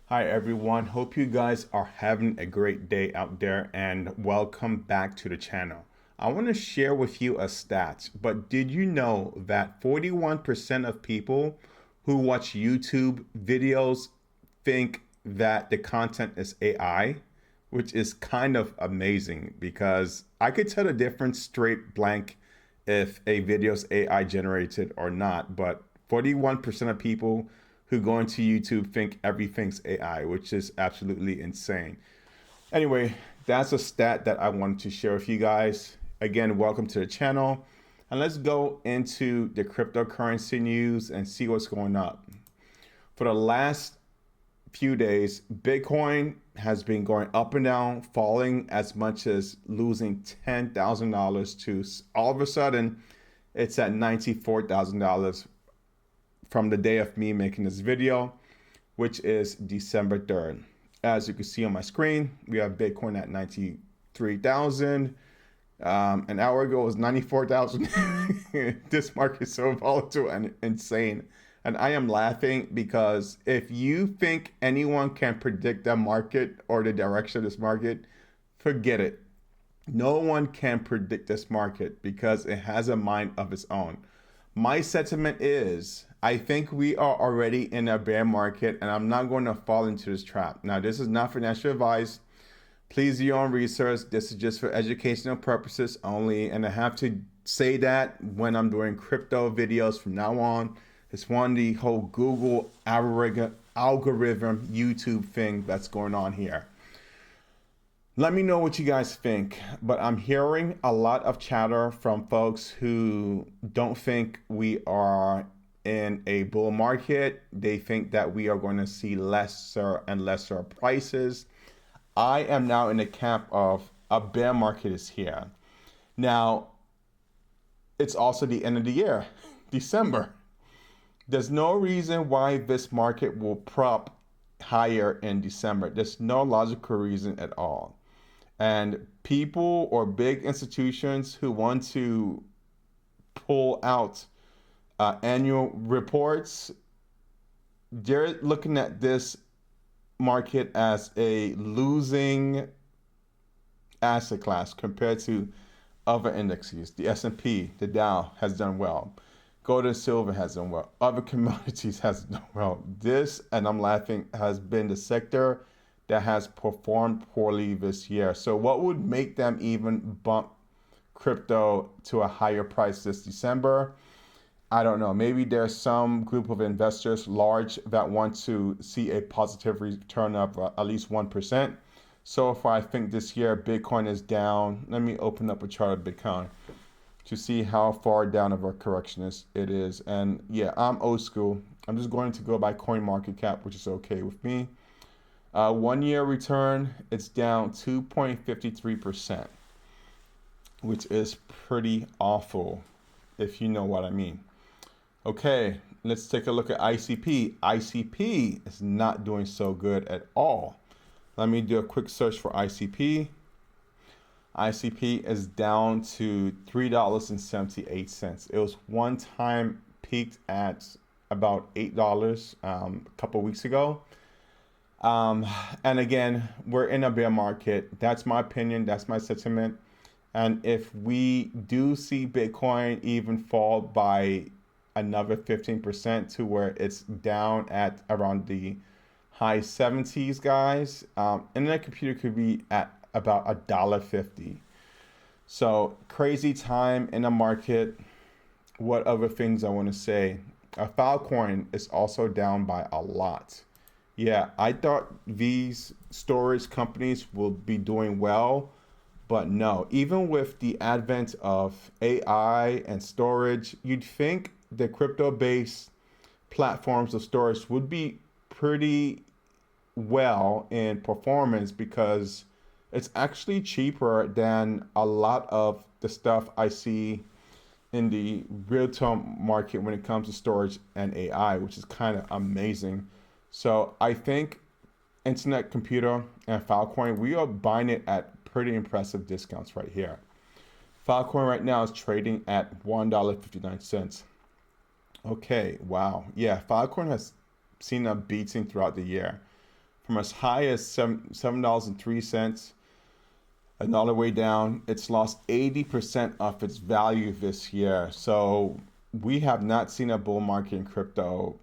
Hi everyone, hope you guys are having a great day out there and welcome back to the channel. I want to share with you a stat, but did you know that 41% of people who watch YouTube videos think that the content is AI, which is kind of amazing because I could tell the difference straight blank if a video is AI generated or not, but 41% of people who go into YouTube think everything's AI, which is absolutely insane. Anyway, that's a stat that I wanted to share with you guys. Again, welcome to the channel. And let's go into the cryptocurrency news and see what's going up. For the last few days, Bitcoin has been going up and down, falling as much as losing $10,000 to all of a sudden it's at $94,000 from the day of me making this video, which is December 3rd. As you can see on my screen, we have Bitcoin at 93,000. An hour ago it was 94,000. This market is so volatile and insane. And I am laughing because if you think anyone can predict the market or the direction of this market, forget it. No one can predict this market because it has a mind of its own. My sentiment is I think we are already in a bear market and I'm not going to fall into this trap. Now, this is not financial advice. Please do your own research. This is just for educational purposes only. And I have to say that when I'm doing crypto videos from now on. It's one of the whole Google algorithm YouTube thing that's going on here. Let me know what you guys think, but I'm hearing a lot of chatter from folks who don't think we are in a bull market. They think that we are going to see lesser and lesser prices. I am now in the camp of a bear market is here. Now, it's also the end of the year, December. There's no reason why this market will prop higher in December. There's no logical reason at all. And people or big institutions who want to pull out annual reports, they're looking at this market as a losing asset class compared to other indexes. The S&P, the Dow has done well. Gold and silver has done well. Other commodities has done well. This, and I'm laughing, has been the sector that has performed poorly this year. So what would make them even bump crypto to a higher price this December? I don't know. Maybe there's some group of investors large that want to see a positive return of at least 1%. So far, I think this year Bitcoin is down. Let me open up a chart of Bitcoin to see how far down of a correction it is. And yeah, I'm old school. I'm just going to go by CoinMarketCap, which is okay with me. 1 year return, it's down 2.53%, which is pretty awful, if you know what I mean. Okay, let's take a look at ICP. ICP is not doing so good at all. Let me do a quick search for ICP. ICP is down to $3.78. It was one time peaked at about $8 a couple weeks ago. And again, we're in a bear market. That's my opinion. That's my sentiment. And if we do see Bitcoin even fall by another 15% to where it's down at around the high 70s, guys, internet computer could be at about $1.50. So crazy time in the market. What other things I want to say? Filecoin is also down by a lot. Yeah, I thought these storage companies will be doing well, but no. Even with the advent of AI and storage, you'd think the crypto-based platforms of storage would be pretty well in performance because it's actually cheaper than a lot of the stuff I see in the real-time market when it comes to storage and AI, which is kind of amazing. So I think Internet Computer and Filecoin, we are buying it at pretty impressive discounts right here. Filecoin right now is trading at $1.59. Okay, wow. Yeah, Filecoin has seen a beating throughout the year. from as high as $7.03 and all the way down. It's lost 80% of its value this year. So we have not seen a bull market in crypto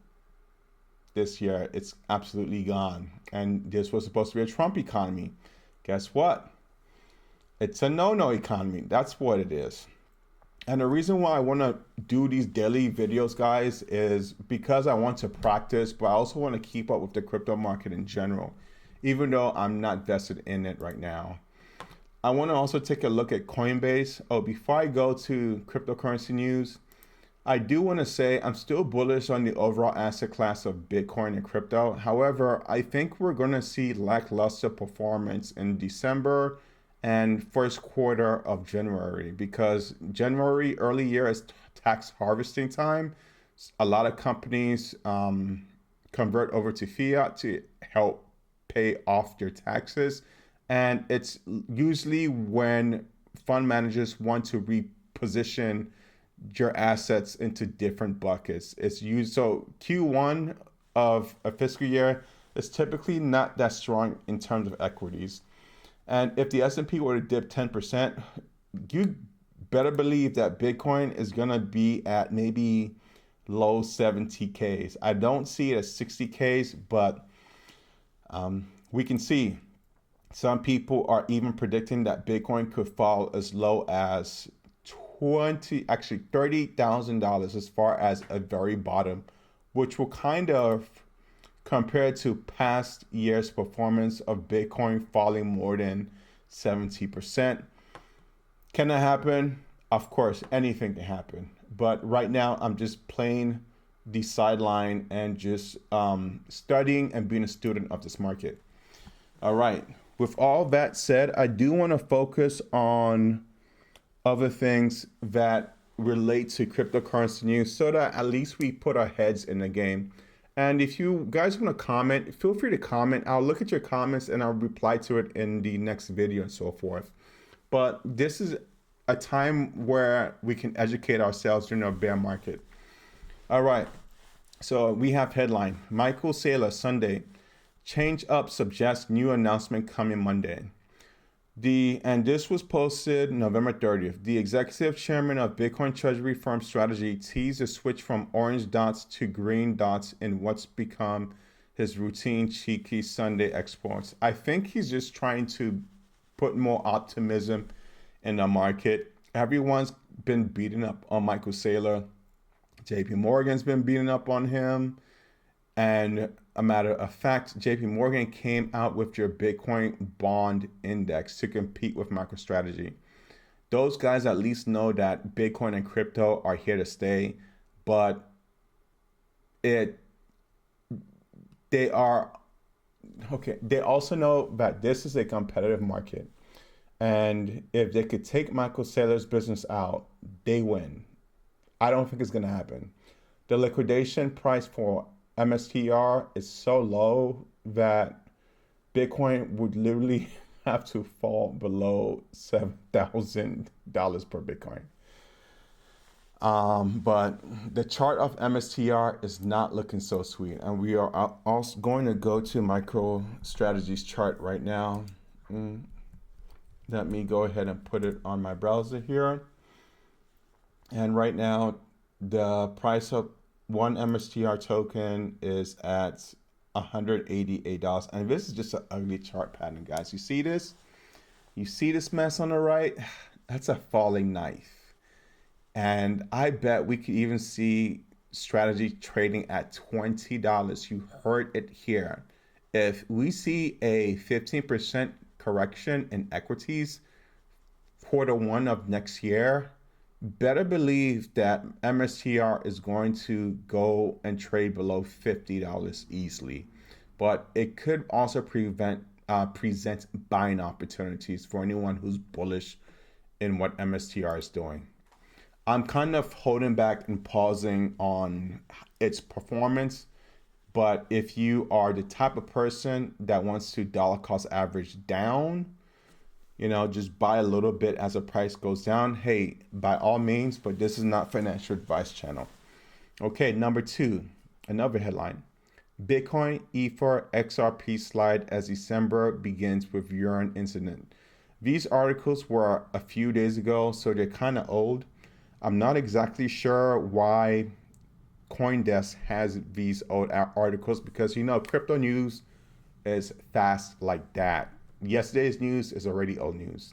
this year. It's absolutely gone. And this was supposed to be a Trump economy. Guess what? It's a no-no economy. That's what it is. And the reason why I want to do these daily videos, guys, is because I want to practice, but I also want to keep up with the crypto market in general, even though I'm not vested in it right now. I want to also take a look at Coinbase. Oh, before I go to cryptocurrency news, I do want to say I'm still bullish on the overall asset class of Bitcoin and crypto. However, I think we're going to see lackluster performance in December and first quarter of January, because January, early year, is tax harvesting time. A lot of companies convert over to fiat to help pay off their taxes. And it's usually when fund managers want to reposition your assets into different buckets. It's used, so Q1 of a fiscal year is typically not that strong in terms of equities. And if the S&P were to dip 10%, you better believe that Bitcoin is going to be at maybe low 70Ks. I don't see it at 60Ks, but we can see some people are even predicting that Bitcoin could fall as low as $30,000 as far as a very bottom, which will kind of compare to past years' performance of Bitcoin falling more than 70%. Can that happen? Of course, anything can happen. But right now, I'm just playing the sideline and just studying and being a student of this market. All right. With all that said, I do want to focus on other things that relate to cryptocurrency news so that at least we put our heads in the game. And if you guys want to comment, feel free to comment. I'll look at your comments and I'll reply to it in the next video and so forth. But this is a time where we can educate ourselves during a bear market. All right. So we have headline: Michael Saylor, Sunday. Change up suggests new announcement coming Monday. And this was posted November 30th. The executive chairman of Bitcoin treasury firm Strategy teased a switch from orange dots to green dots in what's become his routine cheeky Sunday exports. I think he's just trying to put more optimism in the market. Everyone's been beating up on Michael Saylor. JP Morgan's been beating up on him. And a matter of fact, JP Morgan came out with your Bitcoin bond index to compete with MicroStrategy. Those guys at least know that Bitcoin and crypto are here to stay, but they also know that this is a competitive market. And if they could take Michael Saylor's business out, they win. I don't think it's going to happen. The liquidation price for MSTR is so low that Bitcoin would literally have to fall below $7,000 per Bitcoin. But the chart of MSTR is not looking so sweet. And we are also going to go to MicroStrategy's chart right now. Let me go ahead and put it on my browser here. And right now, the price of one MSTR token is at $188. And this is just an ugly chart pattern, guys. You see this? You see this mess on the right? That's a falling knife. And I bet we could even see Strategy trading at $20. You heard it here. If we see a 15% correction in equities Q1 of next year, better believe that MSTR is going to go and trade below $50 easily. But it could also present buying opportunities for anyone who's bullish in what MSTR is doing. I'm kind of holding back and pausing on its performance. But if you are the type of person that wants to dollar cost average down, just buy a little bit as the price goes down, hey, by all means, but this is not financial advice channel. Okay, number 2, another headline. Bitcoin, Ether, XRP slide as December begins with urine incident. These articles were a few days ago, so they're kind of old. I'm not exactly sure why CoinDesk has these old articles because crypto news is fast like that. Yesterday's news is already old news.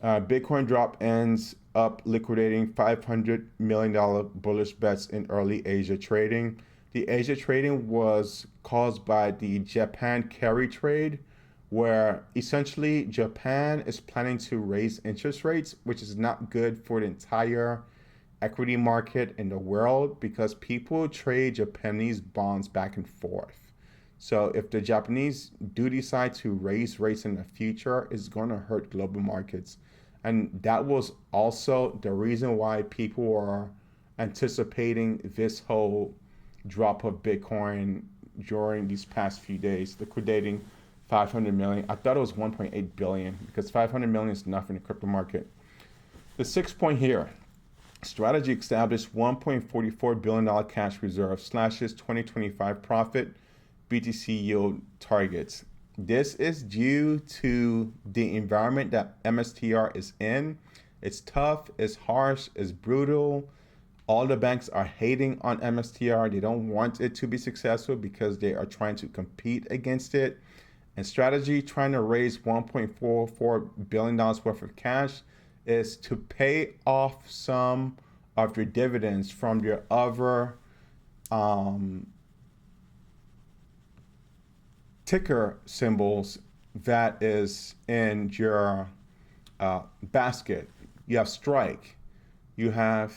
Bitcoin drop ends up liquidating $500 million bullish bets in early Asia trading. The Asia trading was caused by the Japan carry trade, where essentially Japan is planning to raise interest rates, which is not good for the entire equity market in the world because people trade Japanese bonds back and forth. So if the Japanese do decide to raise rates in the future, it's going to hurt global markets. And that was also the reason why people are anticipating this whole drop of Bitcoin during these past few days, liquidating 500 million. I thought it was 1.8 billion because 500 million is nothing in the crypto market. The 6 point here, strategy established $1.44 billion cash reserve, slashes 2025 profit, BTC yield targets. This is due to the environment that MSTR is in. It's tough, it's harsh, it's brutal. All the banks are hating on MSTR. They don't want it to be successful because they are trying to compete against it. And strategy trying to raise $1.44 billion worth of cash is to pay off some of your dividends from your other ticker symbols that is in your basket. You have Strike, you have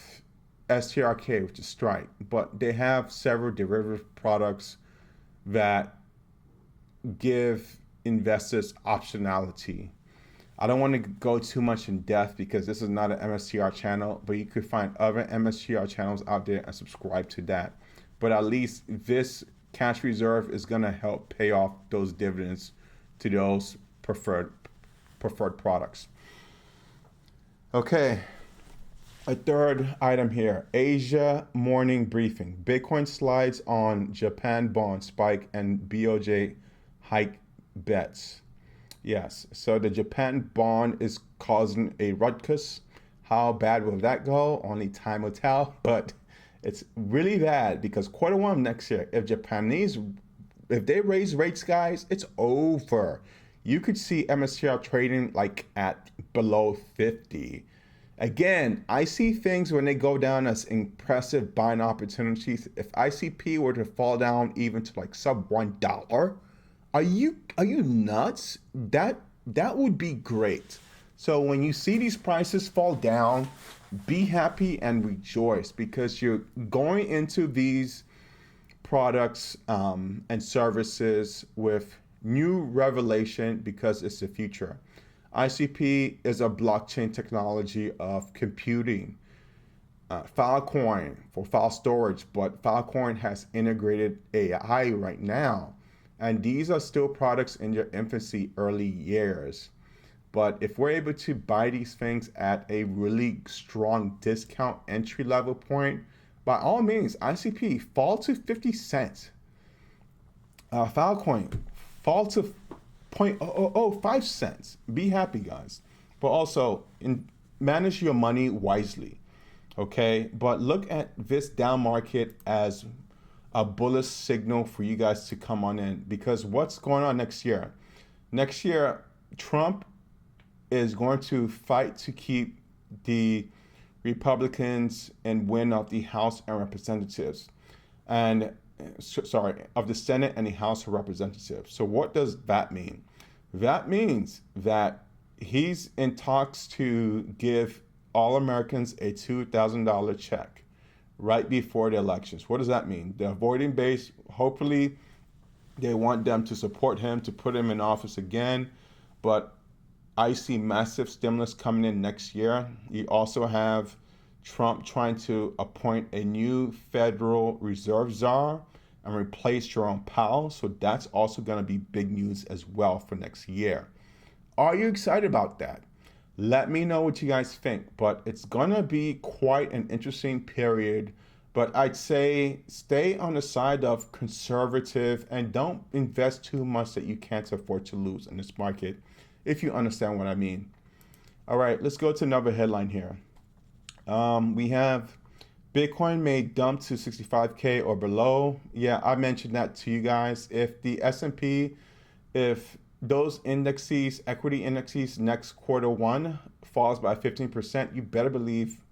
STRK, which is Strike, but they have several derivative products that give investors optionality. I don't want to go too much in depth because this is not an MSTR channel, but you could find other MSTR channels out there and subscribe to that. But at least this cash reserve is going to help pay off those dividends to those preferred products. Okay, a third item here, Asia morning briefing. Bitcoin slides on Japan bond spike and BOJ hike bets. Yes, so the Japan bond is causing a ruckus. How bad will that go? Only time will tell, but it's really bad because Q1 next year, if they raise rates, guys, it's over. You could see MSCI trading like at below 50. Again, I see things when they go down as impressive buying opportunities. If ICP were to fall down even to like sub $1, are you nuts? That would be great. So when you see these prices fall down, be happy and rejoice because you're going into these products and services with new revelation because it's the future. ICP is a blockchain technology of computing. Filecoin for file storage, but Filecoin has integrated AI right now. And these are still products in their infancy, early years. But if we're able to buy these things at a really strong discount entry level point, by all means, ICP fall to 50 cents. Filecoin fall to 0.005 cents. Be happy, guys. But also manage your money wisely. Okay, but look at this down market as a bullish signal for you guys to come on in because what's going on next year? Next year, Trump is going to fight to keep the Republicans and win of the House and Representatives, and of the Senate and the House of Representatives. So what does that mean? That means that he's in talks to give all Americans a $2,000 check right before the elections. What does that mean? The voting base, hopefully they want them to support him, to put him in office again. But I see massive stimulus coming in next year. You also have Trump trying to appoint a new Federal Reserve czar and replace Jerome Powell. So that's also going to be big news as well for next year. Are you excited about that? Let me know what you guys think, but it's going to be quite an interesting period But I'd say stay on the side of conservative and don't invest too much that you can't afford to lose in this market, if you understand what I mean. All right, let's go to another headline here. We have Bitcoin may dump to 65K or below. Yeah, I mentioned that to you guys. If the S&P, if those indexes, equity indexes, next quarter one falls by 15%, you better believe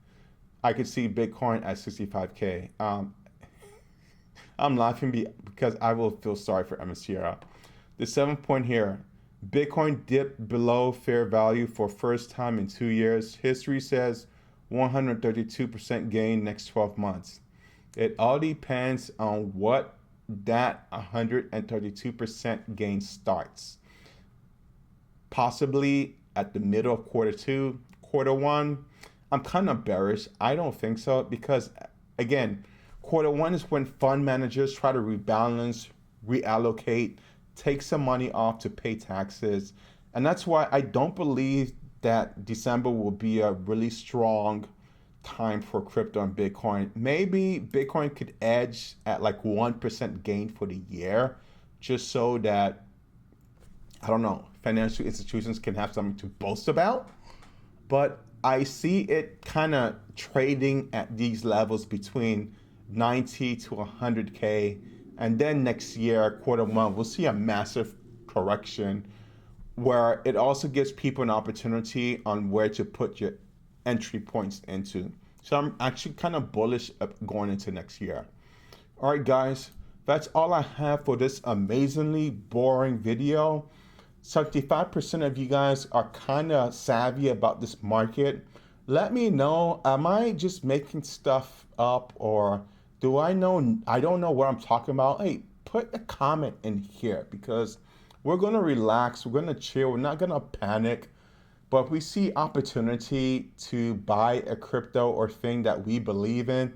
I could see Bitcoin at 65K. I'm laughing because I will feel sorry for Emma Sierra. The 7th point here, Bitcoin dipped below fair value for first time in 2 years. History says 132% gain next 12 months. It all depends on what that 132% gain starts. Possibly at the middle of quarter two, quarter one. I'm kind of bearish. I don't think so because, again, quarter one is when fund managers try to rebalance, reallocate, take some money off to pay taxes. And that's why I don't believe that December will be a really strong time for crypto and Bitcoin. Maybe Bitcoin could edge at like 1% gain for the year, just so that, I don't know, financial institutions can have something to boast about. But I see it kind of trading at these levels between 90 to 100K. And then next year, quarter one, we'll see a massive correction where it also gives people an opportunity on where to put your entry points into. So I'm actually kind of bullish going into next year. All right, guys, that's all I have for this amazingly boring video. 75% of you guys are kind of savvy about this market. Let me know, am I just making stuff up, or do I know, I don't know what I'm talking about? Hey, put a comment in here because we're going to relax, we're going to chill, we're not going to panic. But if we see opportunity to buy a crypto or thing that we believe in,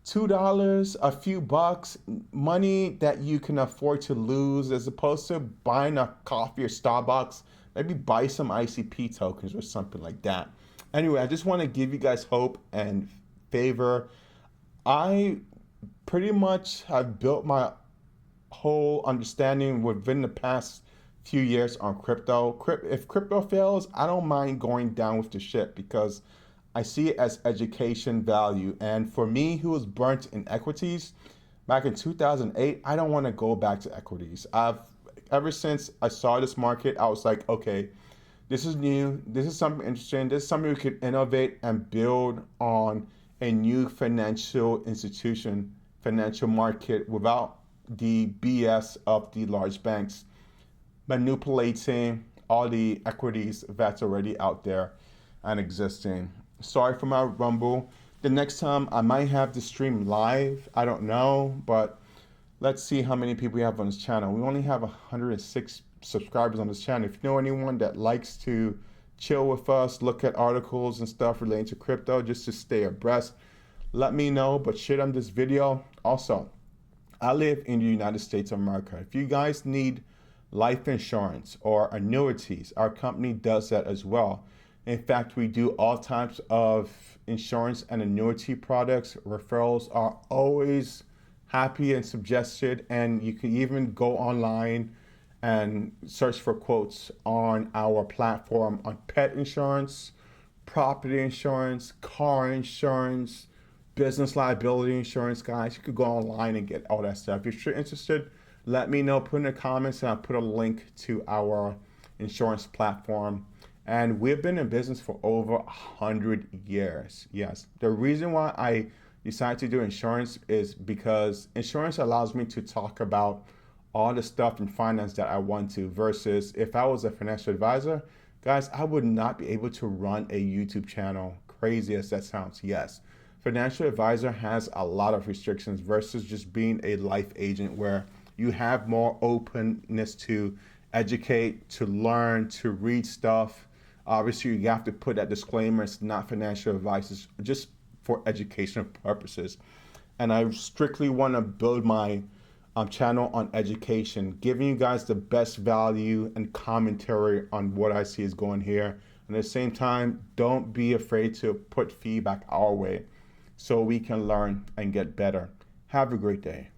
$2, a few bucks, money that you can afford to lose, as opposed to buying a coffee or Starbucks, maybe buy some ICP tokens or something like that. Anyway, I just want to give you guys hope and favor. I pretty much have built my whole understanding within the past few years on crypto. If crypto fails, I don't mind going down with the ship because I see it as education value. And for me, who was burnt in equities back in 2008, I don't want to go back to equities. Ever since I saw this market, I was like, okay, this is new. This is something interesting. This is something we could innovate and build on a new financial institution, financial market without the BS of the large banks manipulating all the equities that's already out there and existing. Sorry for my rumble. The next time I might have the stream live. I don't know, but let's see how many people we have on this channel. We only have 106 subscribers on this channel. If you know anyone that likes to chill with us, look at articles and stuff relating to crypto just to stay abreast, let me know, but share on this video. Also, I live in the United States of America. If you guys need life insurance or annuities, our company does that as well. In fact, we do all types of insurance and annuity products. Referrals are always happy and suggested, and you can even go online and search for quotes on our platform on pet insurance, property insurance, car insurance, business liability insurance. Guys, you could go online and get all that stuff. If you're interested, let me know, put in the comments, and I'll put a link to our insurance platform. And we've been in business for over 100 years. Yes, the reason why I decided to do insurance is because insurance allows me to talk about all the stuff in finance that I want to, versus if I was a financial advisor, guys, I would not be able to run a YouTube channel, crazy as that sounds. Yes, financial advisor has a lot of restrictions versus just being a life agent where you have more openness to educate, to learn, to read stuff. Obviously, you have to put that disclaimer, it's not financial advice, it's just for educational purposes. And I strictly want to build my channel on education, giving you guys the best value and commentary on what I see is going here. And at the same time, don't be afraid to put feedback our way. so we can learn and get better. Have a great day.